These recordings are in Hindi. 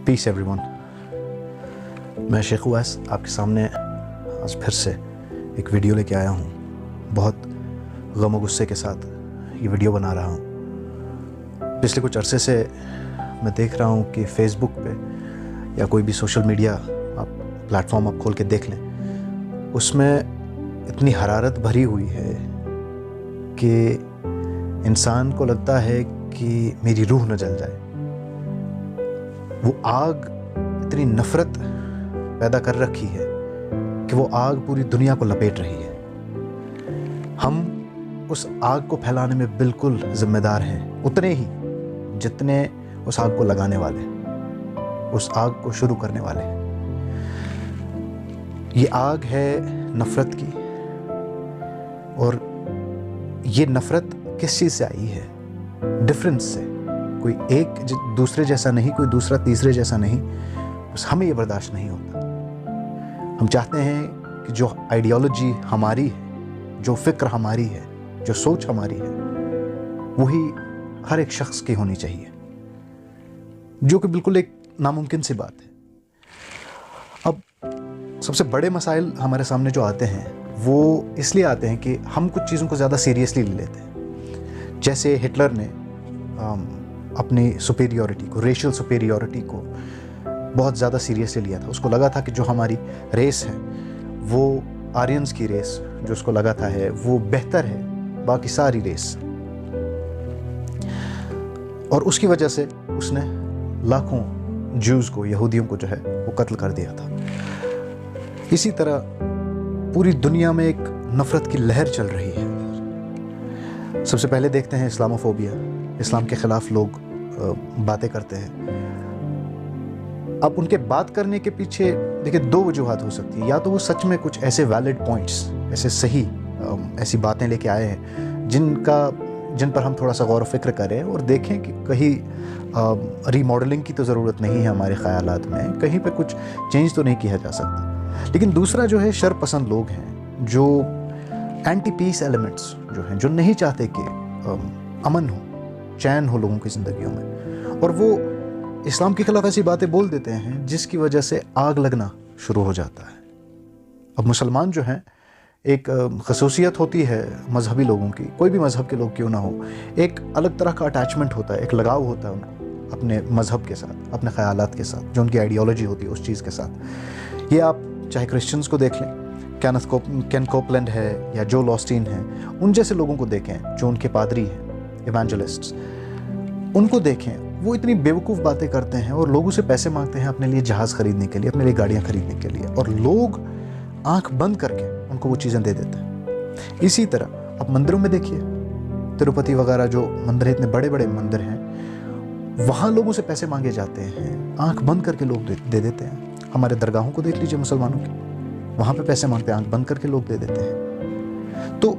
Piece everyone. मैं शेख उवैस आपके सामने आज फिर से एक वीडियो लेके आया हूँ। बहुत गम और गुस्से के साथ ये वीडियो बना रहा हूँ। पिछले कुछ अरसे से मैं देख रहा हूँ कि फेसबुक पे या कोई भी सोशल मीडिया आप प्लेटफॉर्म आप खोल के देख लें, उसमें इतनी हरारत भरी हुई है कि इंसान को लगता है कि मेरी रूह न जल जाए। वो आग इतनी नफ़रत पैदा कर रखी है कि वो आग पूरी दुनिया को लपेट रही है। हम उस आग को फैलाने में बिल्कुल जिम्मेदार हैं, उतने ही जितने उस आग को लगाने वाले, उस आग को शुरू करने वाले। ये आग है नफ़रत की, और ये नफ़रत किस चीज़ से आई है? डिफरेंस से। कोई एक दूसरे जैसा नहीं, कोई दूसरा तीसरे जैसा नहीं, बस हमें ये बर्दाश्त नहीं होता। हम चाहते हैं कि जो आइडियोलॉजी हमारी है, जो फ़िक्र हमारी है, जो सोच हमारी है, वही हर एक शख्स की होनी चाहिए, जो कि बिल्कुल एक नामुमकिन सी बात है। अब सबसे बड़े मसाइल हमारे सामने जो आते हैं वो इसलिए आते हैं कि हम कुछ चीज़ों को ज़्यादा सीरियसली ले लेते हैं। जैसे हिटलर ने अपनी सुपेरियॉरिटी को, रेशियल सुपेरियॉरिटी को बहुत ज़्यादा सीरियसली लिया था। उसको लगा था कि जो हमारी रेस है वो आर्यंस की रेस, जो उसको लगा था है वो बेहतर है बाकी सारी रेस, और उसकी वजह से उसने लाखों ज्यूज़ को, यहूदियों को जो है वो कत्ल कर दिया था। इसी तरह पूरी दुनिया में एक नफ़रत की लहर चल रही है। सबसे पहले देखते हैं इस्लामोफोबिया, इस्लाम के ख़िलाफ़ लोग बातें करते हैं। अब उनके बात करने के पीछे देखिए दो वजूहात हो सकती है। या तो वो सच में कुछ ऐसे वैलिड पॉइंट्स, ऐसे सही ऐसी बातें लेके आए हैं जिन पर हम थोड़ा सा गौर व फिक्र करें और देखें कि कहीं रीमॉडलिंग की तो ज़रूरत नहीं है हमारे ख़यालात में, कहीं पे कुछ चेंज तो नहीं किया जा सकता। लेकिन दूसरा जो है शर पसंद लोग हैं, जो एंटी पीस एलिमेंट्स जो हैं, जो नहीं चाहते कि अमन हो, चैन हो लोगों की ज़िंदगियों में, और वो इस्लाम के खिलाफ ऐसी बातें बोल देते हैं जिसकी वजह से आग लगना शुरू हो जाता है। अब मुसलमान जो हैं, एक खसूसियत होती है मजहबी लोगों की, कोई भी मज़हब के लोग क्यों ना हो, एक अलग तरह का अटैचमेंट होता है, एक लगाव होता है उनको अपने मज़हब के साथ, अपने ख़यालात के साथ, जो उनकी आइडियोलॉजी होती है उस चीज़ के साथ। ये आप चाहे क्रिश्चियंस को देख लें, केन कोपलैंड है या जो लॉस्टीन है, उन जैसे लोगों को देखें जो उनके पादरी हैं, इवेंजलिस्ट्स, उनको देखें, वो इतनी बेवकूफ़ बातें करते हैं और लोगों से पैसे मांगते हैं अपने लिए जहाज़ खरीदने के लिए, अपने लिए गाड़ियाँ खरीदने के लिए, और लोग आंख बंद करके उनको वो चीज़ें दे देते हैं। इसी तरह आप मंदिरों में देखिए, तिरुपति वगैरह जो मंदिर हैं, इतने बड़े बड़े मंदिर हैं, वहाँ लोगों से पैसे मांगे जाते हैं, आंख बंद करके लोग दे देते हैं। हमारे दरगाहों को देख लीजिए मुसलमानों की, वहाँ पे पैसे मांगते हैं, आंख बंद करके लोग दे देते हैं। तो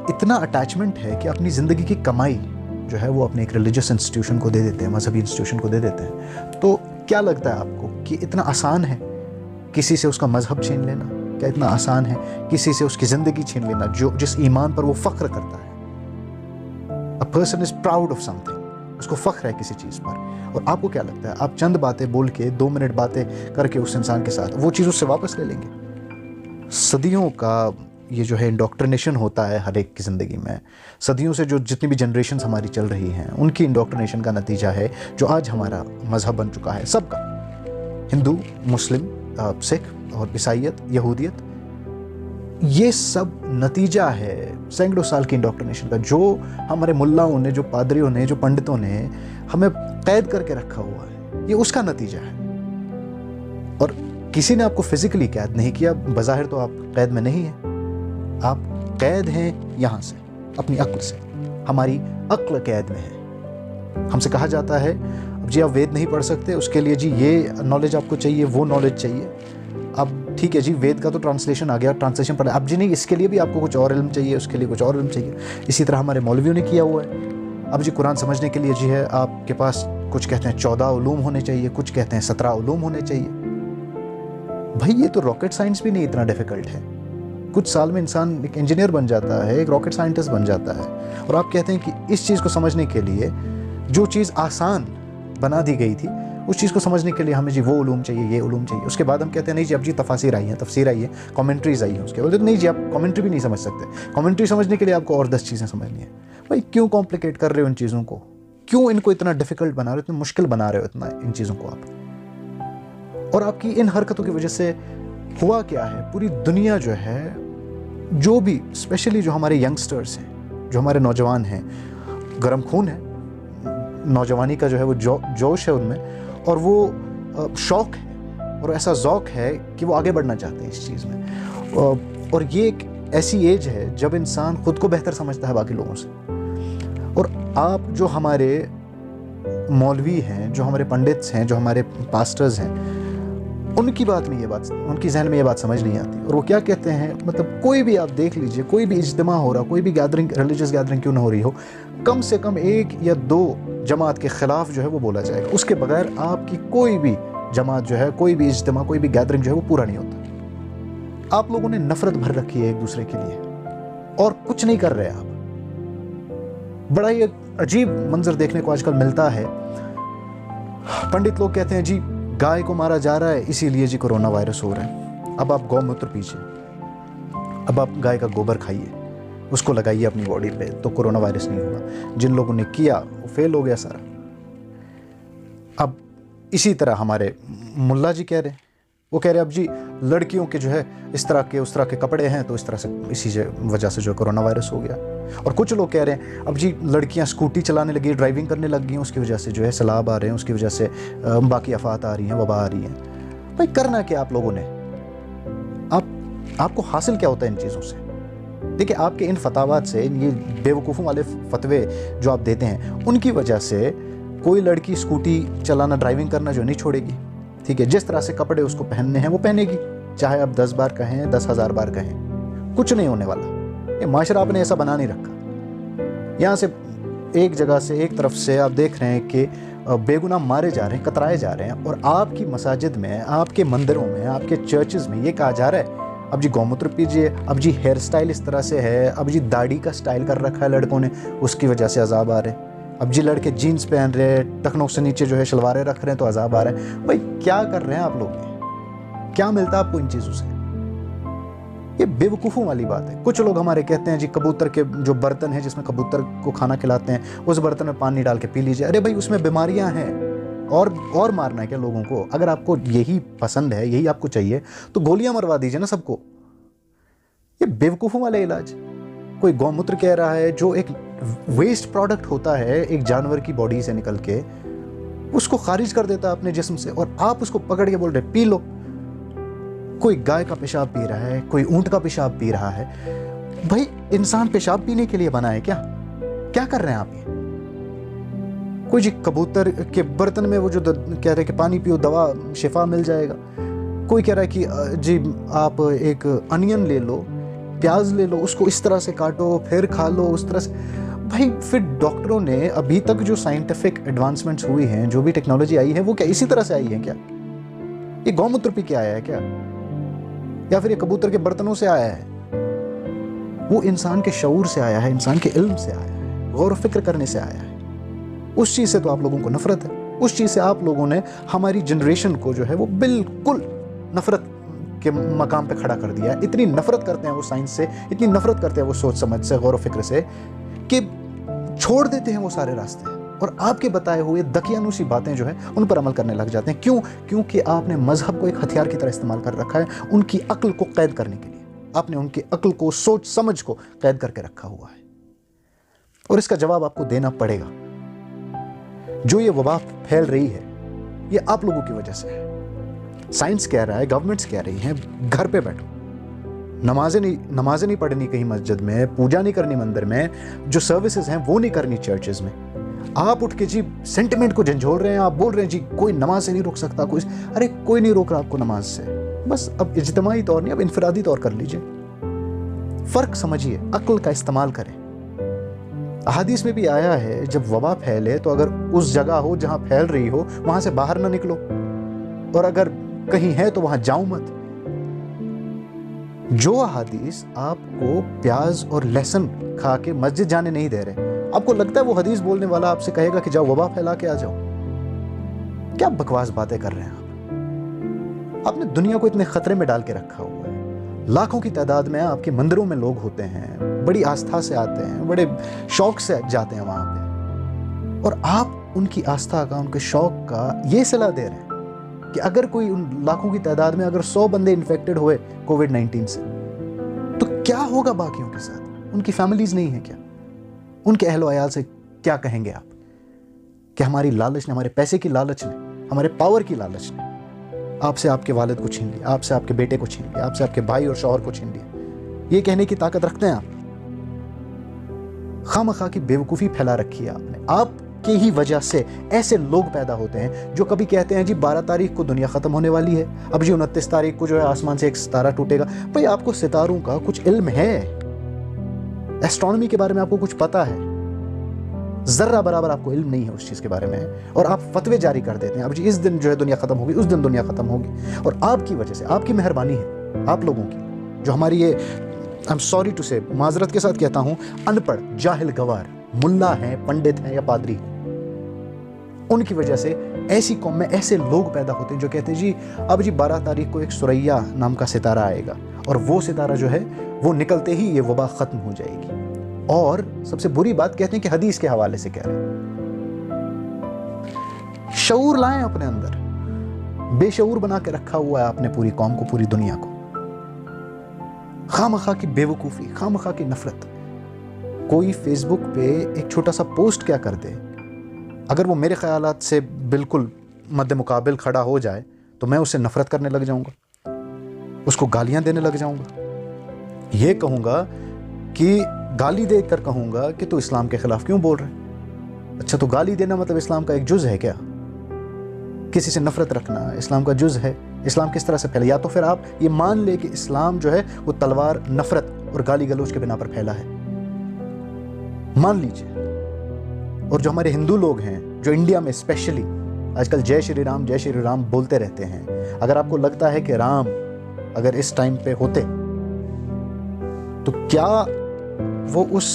इतना अटैचमेंट है कि अपनी ज़िंदगी की कमाई जो है वो अपने एक रिलीजियस इंस्टीट्यूशन को दे देते हैं, मजहबी इंस्टीट्यूशन को दे देते हैं। तो क्या लगता है आपको कि इतना आसान है किसी से उसका मजहब छीन लेना? क्या इतना आसान है किसी से उसकी ज़िंदगी छीन लेना जो जिस ईमान पर वो फ़ख्र करता है? A person is proud of something, उसको फ़ख्र है किसी चीज़ पर, और आपको क्या लगता है आप चंद बातें बोल के, 2 मिनट बातें करके उस इंसान के साथ वो चीज़ उससे वापस ले लेंगे? सदियों का ये जो है इंडोक्ट्रिनेशन होता है हर एक की ज़िंदगी में, सदियों से जो जितनी भी जनरेशंस हमारी चल रही हैं, उनकी इंडोक्ट्रिनेशन का नतीजा है जो आज हमारा मज़हब बन चुका है सबका, हिंदू, मुस्लिम, सिख और ईसाईयत, यहूदियत। ये सब नतीजा है सैकड़ों साल की इंडोक्ट्रिनेशन का, जो हमारे मुल्लाओं ने, जो पादरियों ने, जो पंडितों ने हमें कैद करके रखा हुआ है, ये उसका नतीजा है। और किसी ने आपको फिजिकली कैद नहीं किया, बज़ाहिर तो आप कैद में नहीं हैं, आप कैद हैं यहाँ से, अपनी अक्ल से। हमारी अक्ल कैद में है। हमसे कहा जाता है अब जी आप वेद नहीं पढ़ सकते, उसके लिए जी ये नॉलेज आपको चाहिए, वो नॉलेज चाहिए। अब ठीक है जी, वेद का तो ट्रांसलेशन आ गया, ट्रांसलेशन पढ़ा, अब जी नहीं, इसके लिए भी आपको कुछ और इल्म चाहिए, उसके लिए कुछ और इल्म चाहिए। इसी तरह हमारे मौलवियों ने किया हुआ है। अब जी कुरान समझने के लिए जी है आपके पास, कुछ कहते हैं 14 उलूम होने चाहिए, कुछ कहते हैं 17 उलूम होने चाहिए। भाई ये तो रॉकेट साइंस भी नहीं इतना डिफिकल्ट है। कुछ साल में इंसान एक इंजीनियर बन जाता है, एक रॉकेट साइंटिस्ट बन जाता है, और आप कहते हैं कि इस चीज़ को समझने के लिए जो चीज़ आसान बना दी गई थी, उस चीज़ को समझने के लिए हमें जी वो उलूम चाहिए, ये उलूम चाहिए। उसके बाद हम कहते हैं नहीं जी अब जी तफासिर आई हैं, तफसीर आई है, कमेंट्रीज आई हैं। उसके बोलते नहीं जी आप कमेंट्री भी नहीं समझ सकते, कमेंट्री समझने के लिए आपको और 10 चीज़ें समझनी है। भाई क्यों कॉम्प्लिकेट कर रहे हो इन चीज़ों को, क्यों इनको इतना डिफिकल्ट बना रहे हो, इतना मुश्किल बना रहे हो इतना इन चीज़ों को आप। और आपकी इन हरकतों की वजह से हुआ क्या है, पूरी दुनिया जो है, जो भी स्पेशली जो हमारे यंगस्टर्स हैं, जो हमारे नौजवान हैं, गर्म खून है, नौजवानी का जो है वो जोश है उनमें, और वो शौक़ है और ऐसा ज़ौक़ है कि वो आगे बढ़ना चाहते हैं इस चीज़ में। और ये एक ऐसी एज है जब इंसान ख़ुद को बेहतर समझता है बाकी लोगों से। और आप जो हमारे मौलवी हैं, जो हमारे पंडित्स हैं, जो हमारे पास्टर्स हैं, उनकी बात में ये बात, उनकी जहन में ये बात समझ नहीं आती। और वो क्या कहते हैं, मतलब कोई भी आप देख लीजिए, कोई भी इज्तिमा हो रहा, कोई भी गैदरिंग, रिलीजियस गैदरिंग क्यों ना हो रही हो, कम से कम 1 या 2 जमात के ख़िलाफ़ जो है वो बोला जाएगा। उसके बगैर आपकी कोई भी जमात जो है, कोई भी इज्तिमा, कोई भी गैदरिंग जो है वो पूरा नहीं होता। आप लोगों ने नफ़रत भर रखी है एक दूसरे के लिए और कुछ नहीं कर रहे आप। बड़ा ही अजीब मंजर देखने को आजकल मिलता है। पंडित लोग कहते हैं जी गाय को मारा जा रहा है इसीलिए जी कोरोना वायरस हो रहा है। अब आप गौमूत्र पीजिए, अब आप गाय का गोबर खाइए, उसको लगाइए अपनी बॉडी पे तो कोरोना वायरस नहीं होगा। जिन लोगों ने किया वो फेल हो गया सारा। अब इसी तरह हमारे मुल्ला जी कह रहे हैं, वो कह रहे हैं अब जी लड़कियों के जो है इस तरह के उस तरह के कपड़े हैं तो इस तरह से इसी वजह से जो कोरोना वायरस हो गया। और कुछ लोग कह रहे हैं अब जी लड़कियां स्कूटी चलाने लगी, ड्राइविंग करने लग गई हैं, उसकी वजह से जो है सैलाब आ रहे हैं, उसकी वजह से बाकी आफात आ रही हैं, वबा आ रही हैं। भाई करना क्या आप लोगों ने, आपको हासिल क्या होता है इन चीज़ों से? देखिए आपके इन फतावात से, ये बेवकूफ़ों वाले फतवे जो आप देते हैं, उनकी वजह से कोई लड़की स्कूटी चलाना, ड्राइविंग करना जो नहीं छोड़ेगी। ठीक है, जिस तरह से कपड़े उसको पहनने हैं वो पहनेगी, चाहे आप 10 बार कहें, 10,000 बार कहें, कुछ नहीं होने वाला। ये माशरा आपने ऐसा बना नहीं रखा। यहाँ से एक जगह से, एक तरफ से आप देख रहे हैं कि बेगुनाह मारे जा रहे हैं, कतराए जा रहे हैं, और आपकी मसाजिद में, आपके मंदिरों में, आपके चर्चेज़ में ये कहा जा रहा है अब जी गौमूत्र पीजिए, अब जी हेयर स्टाइल इस तरह से है, अब जी दाढ़ी का स्टाइल कर रखा है लड़कों ने, उसकी वजह से अजाब आ रहे हैं। अब जी लड़के जीन्स पहन रहे हैं, टखनों से नीचे जो है शलवारें रख रहे हैं तो अजाब आ रहे हैं। भाई क्या कर रहे हैं आप लोग, क्या मिलता है आपको इन चीज़ों से? ये बेवकूफ़ों वाली बात है। कुछ लोग हमारे कहते हैं जी कबूतर के जो बर्तन है जिसमें कबूतर को खाना खिलाते हैं, उस बर्तन में पानी डाल के पी लीजिए। अरे भाई उसमें बीमारियां हैं, और मारना है क्या लोगों को? अगर आपको यही पसंद है, यही आपको चाहिए, तो गोलियां मरवा दीजिए ना सबको। ये बेवकूफ़ों वाले इलाज। कोई गौमूत्र कह रहा है जो एक वेस्ट प्रोडक्ट होता है एक जानवर की बॉडी से निकल के, उसको खारिज कर देता है अपने जिस्म से, और आप उसको पकड़ के बोल रहे पी लो। कोई गाय का पेशाब पी रहा है, कोई ऊंट का पेशाब पी रहा है। भाई इंसान पेशाब पीने के लिए बना है क्या? क्या कर रहे हैं आप ये? कोई जी कबूतर के बर्तन में वो जो कह रहे हैं कि पानी पियो, दवा शिफा मिल जाएगा। कोई कह रहा है कि जी आप एक अनियन ले लो, प्याज ले लो, उसको इस तरह से काटो फिर खा लो, उस तरह से। भाई फिर डॉक्टरों ने अभी तक जो साइंटिफिक एडवांसमेंट्स हुई हैं, जो भी टेक्नोलॉजी आई है, वो क्या इसी तरह से आई है क्या? ये गौमूत्र पी के आया है क्या? या फिर ये कबूतर के बर्तनों से आया है? वो इंसान के शऊर से आया है, इंसान के इल्म से आया है, गौर फिक्र करने से आया है। उस चीज़ से तो आप लोगों को नफरत है। उस चीज़ से आप लोगों ने हमारी जनरेशन को जो है वो बिल्कुल नफरत के मकाम पे खड़ा कर दिया है। इतनी नफरत करते हैं वो साइंस से, इतनी नफरत करते हैं वो सोच समझ से, गौर फिक्र से, कि छोड़ देते हैं वो सारे रास्ते और आपके बताए हुए दकियानूसी बातें जो है उन पर अमल करने लग जाते हैं। क्यों? क्योंकि आपने मजहब को एक हथियार की तरह इस्तेमाल कर रखा है, उनकी अक्ल को कैद करने के लिए। आपने उनकी अक्ल को, सोच समझ को कैद करके रखा हुआ है, और इसका जवाब आपको देना पड़ेगा। जो ये वबा फैल रही है ये आप लोगों की वजह से है। साइंस कह रहा है, गवर्नमेंट्स कह रही हैं घर पे बैठो, नमाजें नहीं पढ़नी कहीं मस्जिद में, पूजा नहीं करनी मंदिर में, जो सर्विसेज हैं वो नहीं करनी चर्चेज में। आप उठ के जी सेंटिमेंट को झंझोड़ रहे हैं, आप बोल रहे हैं जी कोई नमाज से नहीं रोक सकता कोई। अरे कोई नहीं रोक रहा आपको नमाज से, बस अब इज्तिमाई तौर नहीं, अब इनफरादी तौर कर लीजिए। फर्क समझिए, अक्ल का इस्तेमाल करें। अहादीस में भी आया है जब वबा फैले तो अगर उस जगह हो जहां फैल रही हो वहां से बाहर ना निकलो, और अगर कहीं है तो वहां जाओ मत। जो हदीस आपको प्याज और लहसुन खा के मस्जिद जाने नहीं दे रहे, आपको लगता है वो हदीस बोलने वाला आपसे कहेगा कि जाओ वबा फैला के आ जाओ? क्या बकवास बातें कर रहे हैं आप? आपने दुनिया को इतने खतरे में डाल के रखा हुआ है। लाखों की तादाद में आपके मंदिरों में लोग होते हैं, बड़ी आस्था से आते हैं, बड़े शौक से जाते हैं वहां पे, और आप उनकी आस्था का, उनके शौक का ये सलाह दे रहे हैं कि अगर कोई उन लाखों की तादाद में अगर 100 बंदे इन्फेक्टेड हुए कोविड-19 से, तो क्या होगा बाकियों के साथ? उनकी फैमिलीज नहीं है क्या? उनके अहलो अयाल से क्या कहेंगे आप कि हमारी लालच ने, हमारे पैसे की लालच ने, हमारे पावर की लालच ने आपसे आपके वालिद को छीन लिया, आपसे आपके बेटे को छीन लिया, आपसे आपके भाई और शौहर को छीन लिया? ये कहने की ताकत रखते हैं आप? खामखा की बेवकूफ़ी फैला रखी है आपने। आपके ही वजह से ऐसे लोग पैदा होते हैं जो कभी कहते हैं जी 12 तारीख को दुनिया ख़त्म होने वाली है, अब जी 29 तारीख को जो है आसमान से एक सितारा टूटेगा। भाई आपको सितारों का कुछ इल्म है? एस्ट्रोनॉमी के बारे में आपको कुछ पता है? जर्रा बराबर आपको इल्म नहीं है उस चीज़ के बारे में, और आप फतवे जारी कर देते हैं अब जी इस दिन जो है दुनिया ख़त्म होगी, उस दिन दुनिया ख़त्म होगी। और आपकी वजह से, आपकी मेहरबानी है आप लोगों की, जो हमारी ये, आई एम सॉरी टू से, माजरत के साथ कहता हूं, अनपढ़ जाहिल गवार मुल्ला हैं, पंडित हैं या पादरी हैं, उनकी वजह से ऐसी कौम में ऐसे लोग पैदा होते हैं जो कहते हैं जी अब जी 12 तारीख को एक सुरैया नाम का सितारा आएगा, और वो सितारा जो है वो निकलते ही ये वबा ख़त्म हो जाएगी। और सबसे बुरी बात कहते हैं कि हदीस के हवाले से कह रहे हैं। शऊर लाएं अपने अंदर, बेशऊर बना के रखा हुआ है आपने पूरी कौम को, पूरी दुनिया को। खामखा की बेवकूफ़ी, खामखा की नफरत। कोई फेसबुक पे एक छोटा सा पोस्ट क्या कर दे, अगर वो मेरे ख्यालात से बिल्कुल मद्दे मुकाबिल खड़ा हो जाए तो मैं उससे नफरत करने लग जाऊंगा, उसको गालियां देने लग जाऊंगा। ये कहूंगा कि गाली देकर कहूंगा कि तू इस्लाम के खिलाफ क्यों बोल रहा है? अच्छा, तो गाली देना मतलब इस्लाम का एक जुज है क्या? किसी से नफरत रखना इस्लाम का जुज है? इस्लाम किस तरह से फैला? या तो फिर आप ये मान ले कि इस्लाम जो है वो तलवार, नफरत और गाली गलौज के बिना पर फैला है, मान लीजिए। और जो हमारे हिंदू लोग हैं, जो इंडिया में स्पेशली आजकल जय श्री राम बोलते रहते हैं, अगर आपको लगता है कि राम अगर इस टाइम पे होते तो क्या वो उस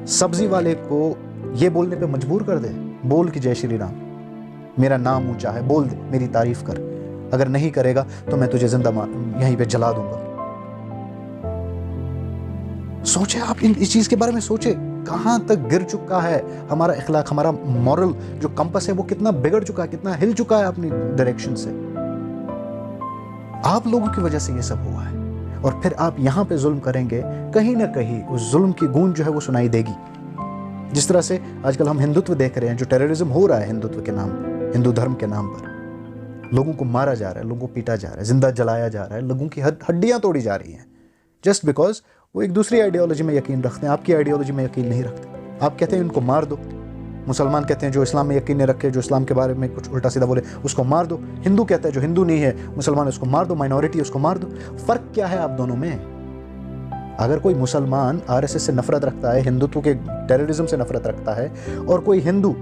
सब्जी वाले को ये बोलने पे मजबूर कर दे? बोल कि जय श्री राम, मेरा नाम ऊंचा है, बोल दे, मेरी तारीफ कर। अगर नहीं करेगा तो मैं तुझे जिंदा यहीं पे जला दूंगा। सोचे आप, इस चीज के बारे में सोचे, कहां तक गिर चुका है हमारा इखलाक, हमारा मॉरल जो कंपस है वो कितना बिगड़ चुका है, कितना हिल चुका है अपनी डायरेक्शन से। आप लोगों की वजह से ये सब हुआ है, और फिर आप यहां पे जुल्म करेंगे, कहीं ना कहीं उस जुल्म की गूंज जो है वो सुनाई देगी। जिस तरह से आजकल हम हिंदुत्व देख रहे हैं, जो टेररिज्म हो रहा है हिंदुत्व के नाम पर, हिंदू धर्म के नाम पर, लोगों को मारा जा रहा है, लोगों को पीटा जा रहा है, जिंदा जलाया जा रहा है, लोगों की हड्डियां तोड़ी जा रही हैं, जस्ट बिकॉज वो एक दूसरी आइडियोलॉजी में यकीन रखते हैं, आपकी आइडियोलॉजी में यकीन नहीं रखते। आप कहते हैं इनको मार दो, मुसलमान कहते हैं जो इस्लाम में यकीन नहीं रखे, जो इस्लाम के बारे में कुछ उल्टा सीधा बोले उसको मार दो। हिंदू कहता है जो हिंदू नहीं है, मुसलमान, उसको मार दो, माइनॉरिटी उसको मार दो। फर्क क्या है आप दोनों में? अगर कोई मुसलमान आरएसएस से नफरत रखता है, हिंदुत्व के टेररिज्म से नफरत रखता है, और कोई हिंदू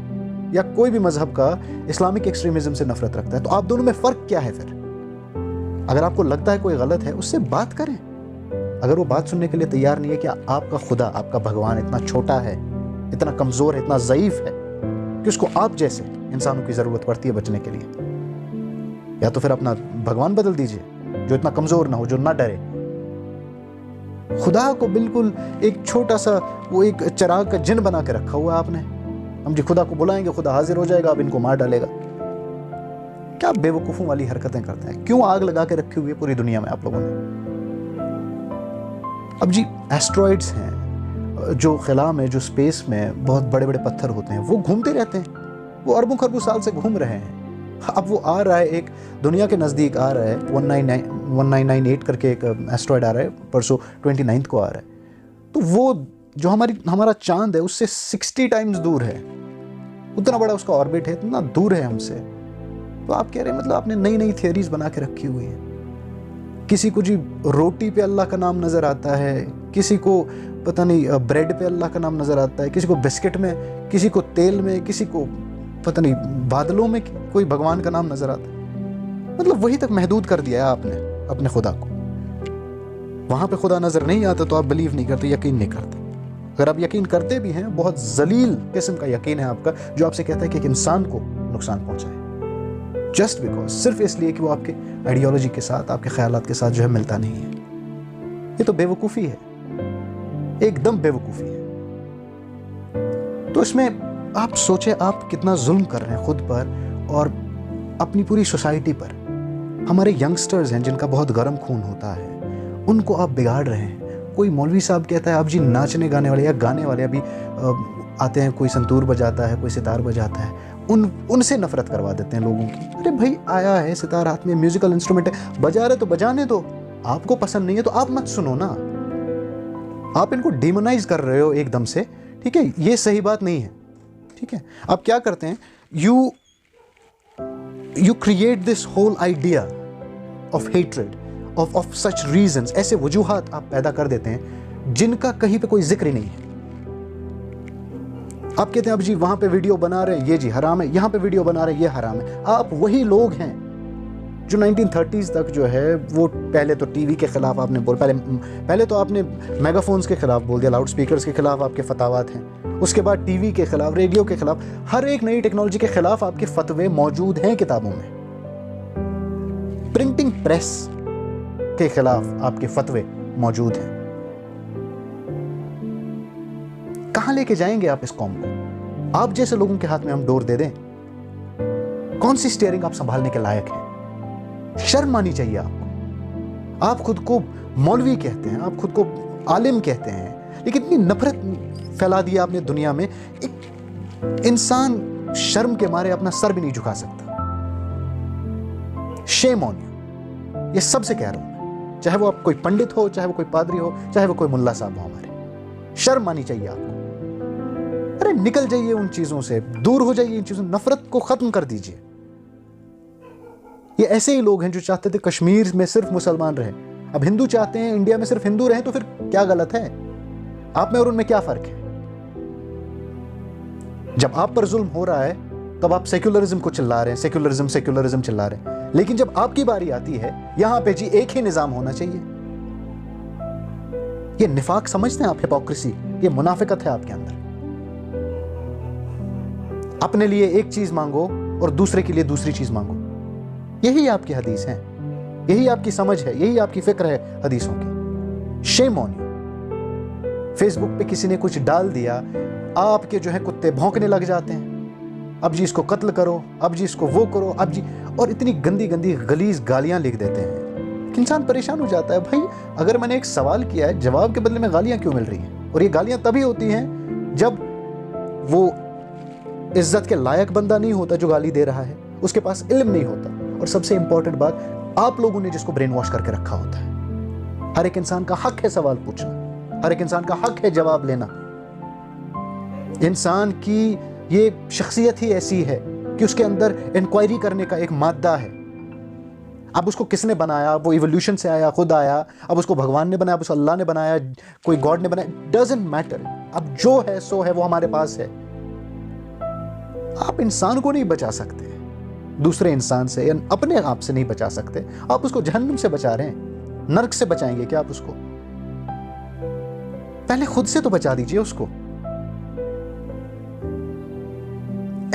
या कोई भी मजहब का इस्लामिक एक्सट्रीमिज्म से नफरत रखता है, तो आप दोनों में फर्क क्या है फिर? अगर आपको लगता है कोई गलत है, उससे बात करें। अगर वो बात सुनने के लिए तैयार नहीं है कि आपका खुदा, आपका भगवान इतना छोटा है, इतना कमजोर है, इतना ज़ईफ है कि उसको आप जैसे इंसानों की ज़रूरत पड़ती है बचने के लिए, या तो फिर अपना भगवान बदल दीजिए जो इतना कमजोर ना हो, जो ना डरे। खुदा को बिल्कुल एक छोटा सा वो एक चिराग का जिन बना के रखा हुआ है आपने। हम जी खुदा को बुलाएंगे, खुदा हाजिर हो जाएगा, अब इनको मार डालेगा। क्या बेवकूफ़ों वाली हरकतें करते हैं? क्यों आग लगा के रखी हुई है पूरी दुनिया में आप लोगों ने? अब जी एस्ट्रॉइड्स हैं जो खिला में, जो स्पेस में बहुत बड़े बड़े पत्थर होते हैं, वो घूमते रहते हैं, वो अरबों खरबों साल से घूम रहे हैं। अब वो आ रहा है, एक दुनिया के नज़दीक आ रहा है, 1998 करके एक एस्ट्रॉइड आ रहा है, परसों 29 को आ रहा है। तो वो जो हमारा चांद है उससे 60 टाइम्स दूर है, उतना बड़ा उसका ऑर्बिट है, इतना दूर है हमसे। तो आप कह रहे हैं मतलब आपने नई नई थियरीज बना के रखी हुई है। किसी को जी रोटी पे अल्लाह का नाम नज़र आता है, किसी को पता नहीं ब्रेड पे अल्लाह का नाम नज़र आता है, किसी को बिस्किट में, किसी को तेल में, किसी को पता नहीं बादलों में कोई भगवान का नाम नज़र आता है। मतलब वहीं तक महदूद कर दिया है आपने अपने खुदा को। वहाँ पे खुदा नज़र नहीं आता तो आप बिलीव नहीं करते, यकीन नहीं करते। अगर आप यकीन करते भी हैं, बहुत जलील किस्म का यकीन है आपका, जो आपसे कहता है कि एक इंसान को नुकसान पहुँचाए। जस्ट बिकॉज, सिर्फ इसलिए कि वो आपके आइडियोलॉजी के साथ, आपके ख्यालात के साथ जो है मिलता नहीं है। ये तो बेवकूफ़ी है, एकदम बेवकूफ़ी है। तो इसमें आप सोचें, आप कितना जुल्म कर रहे हैं खुद पर और अपनी पूरी सोसाइटी पर। हमारे यंगस्टर्स हैं जिनका बहुत गर्म खून होता है, उनको आप बिगाड़ रहे हैं। कोई मौलवी साहब कहता है आप जी नाचने गाने वाले या गाने वाले अभी आते हैं, कोई संतूर बजाता है, कोई सितार बजाता है, उनसे नफरत करवा देते हैं लोगों की। अरे भाई, आया है सितार हाथ में, म्यूजिकल इंस्ट्रूमेंट है, बजा रहे तो बजाने दो। आपको पसंद नहीं है तो आप मत सुनो ना। आप इनको डिमोनाइज कर रहे हो एकदम से, ठीक है, ये सही बात नहीं है। ठीक है, आप क्या करते हैं, you create this whole idea of hatred, of such reasons. ऐसे वजूहात आप पैदा कर देते हैं जिनका कहीं पे कोई जिक्र ही नहीं है। आप कहते हैं अब जी वहां पे वीडियो बना रहे हैं, ये जी हराम है, यहां पे वीडियो बना रहे हैं, ये हराम है। आप वही लोग हैं जो 1930s तक जो है वो पहले तो टीवी के खिलाफ आपने पहले तो आपने मेगाफोन्स के खिलाफ बोल दिया, लाउड स्पीकर्स के खिलाफ आपके फतावात हैं। उसके बाद टीवी के खिलाफ, रेडियो के खिलाफ, हर एक नई टेक्नोलॉजी के खिलाफ आपके फतवे मौजूद हैं किताबों में। प्रिंटिंग प्रेस के खिलाफ आपके फतवे मौजूद हैं। कहां लेके जाएंगे आप इस कौम को? आप जैसे लोगों के हाथ में हम डोर दे दें? कौन सी स्टीयरिंग आप संभालने के लायक हैं? शर्म आनी चाहिए आपको। आप खुद को मौलवी कहते हैं, आप खुद को आलिम कहते हैं, लेकिन इतनी नफरत फैला दी आपने दुनिया में। एक इंसान शर्म के मारे अपना सर भी नहीं झुका सकता। शेम ऑन यू, ये सबसे कह रहा हूं मैं, चाहे वो आप कोई पंडित हो, चाहे वो कोई पादरी हो, चाहे वो कोई मुल्ला साहब हो। हमारे शर्म आनी चाहिए आपको। अरे निकल जाइए उन चीजों से, दूर हो जाइए इन चीजों, नफरत को खत्म कर दीजिए। ये ऐसे ही लोग हैं जो चाहते थे कश्मीर में सिर्फ मुसलमान रहे, अब हिंदू चाहते हैं इंडिया में सिर्फ हिंदू रहे। तो फिर क्या गलत है? आप में और उनमें क्या फर्क है? जब आप पर जुल्म हो रहा है तब आप सेक्युलरिज्म को चिल्ला रहे हैं, सेक्युलरिज्म चिल्ला रहे हैं। लेकिन जब आपकी बारी आती है, यहां पे जी एक ही निजाम होना चाहिए। ये निफाक समझते हैं आप, हिपोक्रेसी, ये मुनाफिकत है आपके अंदर। अपने लिए एक चीज मांगो और दूसरे के लिए दूसरी चीज मांगो। यही आपकी हदीस है, यही आपकी समझ है, यही आपकी फिक्र है हदीसों की। Shame on you. फेसबुक पे किसी ने कुछ डाल दिया, आपके जो है कुत्ते भौंकने लग जाते हैं। अब जी इसको कत्ल करो, अब जी इसको वो करो, अब जी, और इतनी गंदी गंदी गलीज गालियां लिख देते हैं। इंसान परेशान हो जाता है। भाई, अगर मैंने एक सवाल किया है, जवाब के बदले में गालियां क्यों मिल रही हैं? और ये गालियां तभी होती हैं जब वो इज्जत के लायक बंदा नहीं होता जो गाली दे रहा है, उसके पास इल्म नहीं होता, और सबसे इंपॉर्टेंट बात, आप लोगों ने जिसको ब्रेन वॉश करके रखा होता है। हर एक इंसान का हक है सवाल पूछना, हर एक इंसान का हक है जवाब लेना। इंसान की ये शख्सियत ही ऐसी है कि उसके अंदर इंक्वायरी करने का एक मादा है। अब उसको किसने बनाया? वो इवोल्यूशन से आया, खुद आया। अब उसको भगवान ने बनाया, अब उसको अल्लाह ने बनाया, कोई गॉड ने बनाया, डजंट मैटर। अब जो है सो है, वो हमारे पास है। आप इंसान को नहीं बचा सकते दूसरे इंसान से, या अपने आप से नहीं बचा सकते। आप उसको जहन्नुम से बचा रहे हैं, नर्क से बचाएंगे क्या आप उसको? पहले खुद से तो बचा दीजिए उसको।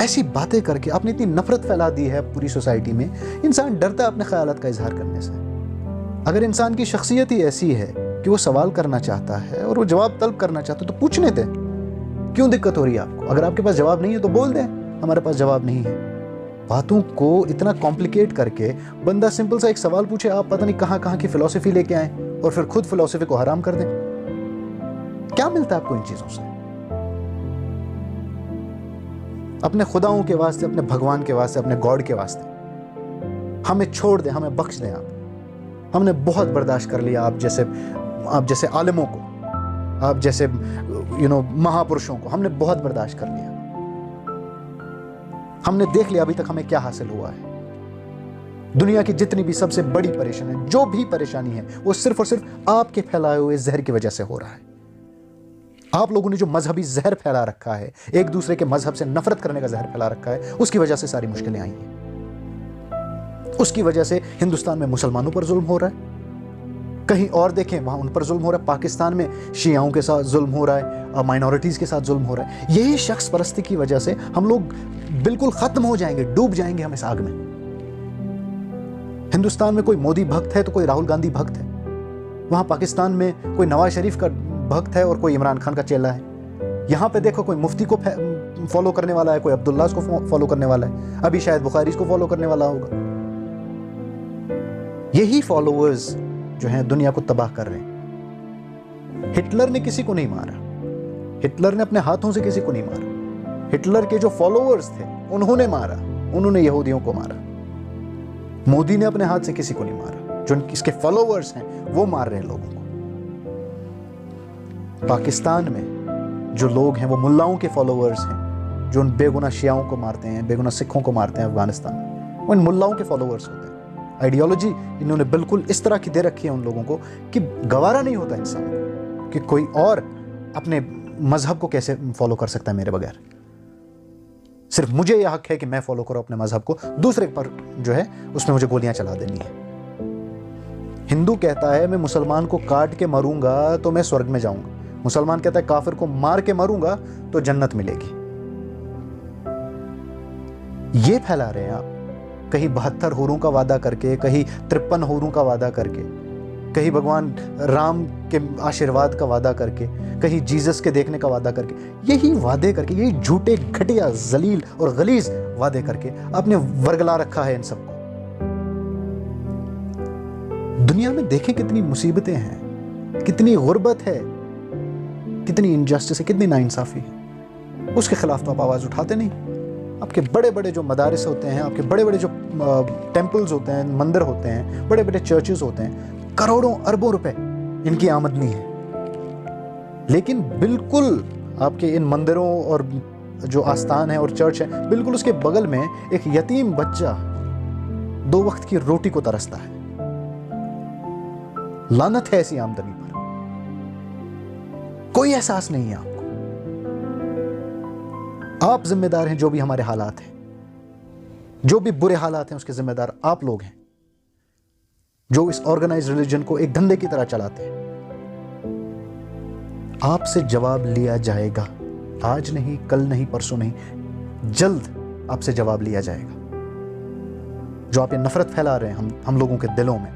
ऐसी बातें करके आपने इतनी नफरत फैला दी है पूरी सोसाइटी में, इंसान डरता है अपने ख्यालात का इजहार करने से। अगर इंसान की शख्सियत ही ऐसी है कि वो सवाल करना चाहता है और वो जवाब तलब करना चाहता है, तो पूछने दें। क्यों दिक्कत हो रही है आपको? अगर आपके पास जवाब नहीं है तो बोल दें, हमारे पास जवाब नहीं है। बातों को इतना कॉम्प्लिकेट करके बंदा सिंपल सा एक सवाल पूछे, आप पता नहीं कहां कहां की फिलॉसफी लेके आए और फिर खुद फिलॉसफी को हराम कर दें। क्या मिलता है आपको इन चीजों से? अपने खुदाओं के वास्ते, अपने भगवान के वास्ते, अपने गॉड के वास्ते हमें छोड़ दें, हमें बख्श दें आप। हमने बहुत बर्दाश्त कर लिया आप जैसे आलिमों को, आप जैसे महापुरुषों को हमने बहुत बर्दाश्त कर लिया। हमने देख लिया अभी तक हमें क्या हासिल हुआ है। दुनिया की जितनी भी सबसे बड़ी परेशानी, जो भी परेशानी है, वो सिर्फ और सिर्फ आपके फैलाए हुए जहर की वजह से हो रहा है। आप लोगों ने जो मजहबी जहर फैला रखा है, एक दूसरे के मजहब से नफरत करने का जहर फैला रखा है, उसकी वजह से सारी मुश्किलें आई हैं। उसकी वजह से हिंदुस्तान में मुसलमानों पर जुल्म हो रहा है, कहीं और देखें वहां उन पर जुल्म हो रहा है। पाकिस्तान में शियाओं के साथ जुल्म हो रहा है, माइनॉरिटीज के साथ जुल्म हो रहा है। यही शख्स परस्ती की वजह से हम लोग बिल्कुल खत्म हो जाएंगे, डूब जाएंगे हम इस आग में। हिंदुस्तान में कोई मोदी भक्त है तो कोई राहुल गांधी भक्त है, वहां पाकिस्तान में कोई नवाज शरीफ का भक्त है और कोई इमरान खान का चेला है। यहाँ पे देखो कोई मुफ्ती को फॉलो करने वाला है, कोई अब्दुल्ला को फॉलो करने वाला है, अभी शायद बुखारी को फॉलो करने वाला होगा। यही फॉलोअर्स जो हैं दुनिया को तबाह कर रहे हैं। हिटलर ने किसी को नहीं मारा, हिटलर ने अपने हाथों से किसी को नहीं मारा। हिटलर के जो फॉलोअर्स थे उन्होंने मारा, उन्होंने यहूदियों को मारा। मोदी ने अपने हाथ से किसी को नहीं मारा, जो इसके फॉलोअर्स हैं वो मार रहे हैं लोगों को। पाकिस्तान में जो लोग हैं वो मुल्लाओं के फॉलोअर्स हैं, जो उन बेगुनाह शियाओं को मारते हैं, बेगुनाह सिखों को मारते हैं अफगानिस्तान में, वो इन मुल्लाओं के फॉलोअर्स होते हैं। आइडियोलॉजी इन्होंने बिल्कुल इस तरह की दे रखी है उन लोगों को कि गवारा नहीं होता इंसान को कि कोई और अपने मजहब को कैसे फॉलो कर सकता है मेरे बगैर। सिर्फ मुझे यह हक है कि मैं फॉलो करूं अपने मजहब को, दूसरे पर जो है उसमें मुझे गोलियां चला देनी है। हिंदू कहता है मैं मुसलमान को काट के मरूंगा तो मैं स्वर्ग में जाऊंगा, मुसलमान कहता है काफिर को मार के मरूंगा तो जन्नत मिलेगी। ये फैला रहे हैं आप, कहीं 72 हूरों का वादा करके, कहीं 53 हूरों का वादा करके, कहीं भगवान राम के आशीर्वाद का वादा करके, कहीं जीसस के देखने का वादा करके, यही वादे करके, यही झूठे घटिया जलील और गलीज वादे करके आपने वर्गला रखा है इन सबको। दुनिया में देखें कितनी मुसीबतें हैं, कितनी गुर्बत है, कितनी इनजस्टिस है, कितनी नाइंसाफी है, उसके खिलाफ तो आप आवाज उठाते नहीं। आपके बड़े बड़े जो मदारिस होते हैं, आपके बड़े बड़े जो टेम्पल्स होते हैं, मंदिर होते हैं, बड़े बड़े चर्चेस होते हैं, करोड़ों अरबों रुपए इनकी आमदनी है, लेकिन बिल्कुल आपके इन मंदिरों और जो आस्थान है और चर्च है, बिल्कुल उसके बगल में एक यतीम बच्चा 2 वक्त की रोटी को तरसता है। लानत है ऐसी आमदनी पर, कोई एहसास नहीं है आपको। आप जिम्मेदार हैं जो भी हमारे हालात हैं, जो भी बुरे हालात हैं उसके जिम्मेदार आप लोग हैं, जो इस ऑर्गेनाइज्ड रिलीजन को एक धंधे की तरह चलाते हैं। आपसे जवाब लिया जाएगा, आज नहीं, कल नहीं, परसों नहीं, जल्द आपसे जवाब लिया जाएगा। जो आप ये नफरत फैला रहे हैं हम लोगों के दिलों में,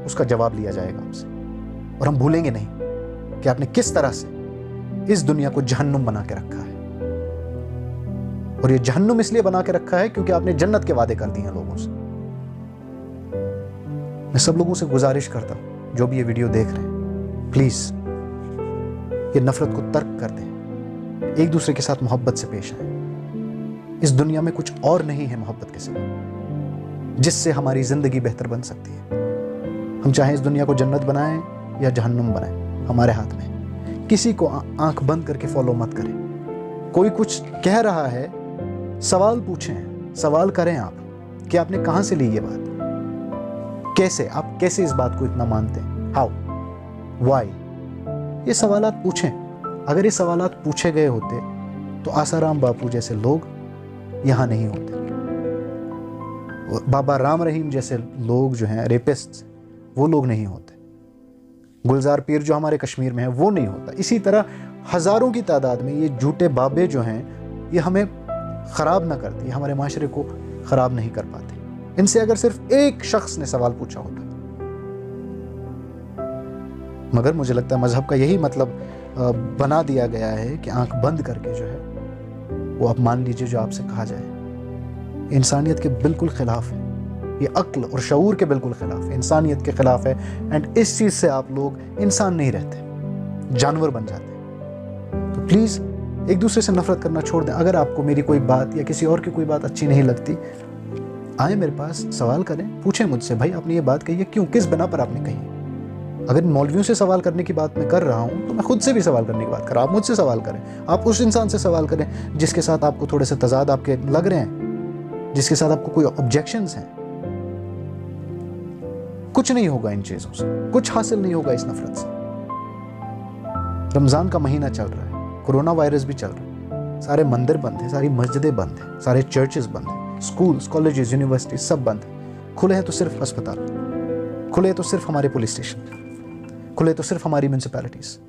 उसका जवाब लिया जाएगा आपसे। और हम भूलेंगे नहीं कि आपने किस तरह से इस दुनिया को जहन्नुम बना के रखा है। और ये जहन्नुम इसलिए बना के रखा है क्योंकि आपने जन्नत के वादे कर दिए हैं लोगों से। मैं सब लोगों से गुजारिश करता हूं जो भी ये वीडियो देख रहे हैं, प्लीज ये नफरत को तर्क कर दें, एक दूसरे के साथ मोहब्बत से पेश आए। इस दुनिया में कुछ और नहीं है मोहब्बत के सिवा जिससे हमारी जिंदगी बेहतर बन सकती है। हम चाहे इस दुनिया को जन्नत बनाएं या जहन्नुम बनाएं, हमारे हाथ में। किसी को आंख बंद करके फॉलो मत करें। कोई कुछ कह रहा है, सवाल पूछें, सवाल करें आप कि आपने कहां से ली ये बात, कैसे, आप कैसे इस बात को इतना मानते हैं, हाउ, वाई, ये सवालात पूछें। अगर ये सवालात पूछे गए होते तो आसाराम बापू जैसे लोग यहां नहीं होते, बाबा राम रहीम जैसे लोग जो हैं रेपिस्ट, वो लोग नहीं होते, गुलजार पीर जो हमारे कश्मीर में है वो नहीं होता। इसी तरह हजारों की तादाद में ये झूठे बाबे जो हैं ये हमें खराब ना करते, हमारे माशरे को खराब नहीं कर पाते। इनसे अगर सिर्फ एक शख्स ने सवाल पूछा होता, मगर मुझे लगता है मजहब का यही मतलब बना दिया गया है कि आंख बंद करके जो है वो आप मान लीजिए जो आपसे कहा जाए। इंसानियत के बिल्कुल खिलाफ है, ये अक्ल और शऊर के बिल्कुल खिलाफ है, इंसानियत के खिलाफ है। एंड इस चीज से आप लोग इंसान नहीं रहते, जानवर बन जाते हैं। तो प्लीज एक दूसरे से नफरत करना छोड़ दें। अगर आपको मेरी कोई बात या किसी और की कोई बात अच्छी नहीं लगती, आए मेरे पास, सवाल करें, पूछें मुझसे, भाई आपने ये बात कही है क्यों, किस बिना पर आपने कही। अगर मौलवियों से सवाल करने की बात मैं कर रहा हूं तो मैं खुद से भी सवाल करने की बात कर रहा हूं। आप मुझसे सवाल करें, आप उस इंसान से सवाल करें जिसके साथ आपको थोड़े से तजाद आपके लग रहे हैं, जिसके साथ आपको कोई ऑब्जेक्शंस हैं। कुछ नहीं होगा इन चीजों से, कुछ हासिल नहीं होगा इस नफरत से। रमजान का महीना चल रहा है, कोरोना वायरस भी चल रहा है, सारे मंदिर बंद हैं, सारी मस्जिदें बंद हैं, सारे चर्चेस बंद हैं, स्कूल्स, कॉलेजेस, यूनिवर्सिटी सब बंद हैं। खुले हैं तो सिर्फ अस्पताल, खुले तो सिर्फ हमारे पुलिस स्टेशन, खुले तो सिर्फ हमारी म्यूनिसिपैलिटीज।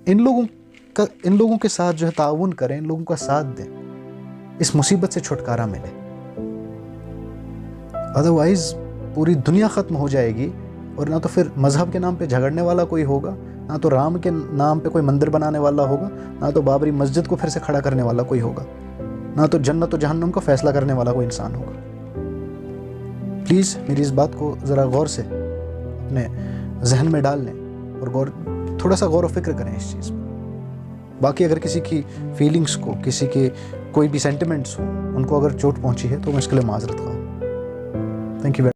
इन लोगों के साथ जो है ताउन करें, इन लोगों का साथ दें, इस मुसीबत से छुटकारा मिले। अदरवाइज पूरी दुनिया ख़त्म हो जाएगी और ना तो फिर मज़हब के नाम पे झगड़ने वाला कोई होगा, ना तो राम के नाम पे कोई मंदिर बनाने वाला होगा, ना तो बाबरी मस्जिद को फिर से खड़ा करने वाला कोई होगा, ना तो जन्नत और जहन्नम का फैसला करने वाला कोई इंसान होगा। प्लीज़ मेरी इस बात को ज़रा गौर से अपने जहन में डाल लें और थोड़ा सा गौर व फिक्र करें इस चीज़ पर। बाकी अगर किसी की फीलिंग्स को, किसी के कोई भी सेंटिमेंट्स हो, उनको अगर चोट पहुंची है तो मैं इसके लिए माजरत खाऊँ। Thank you.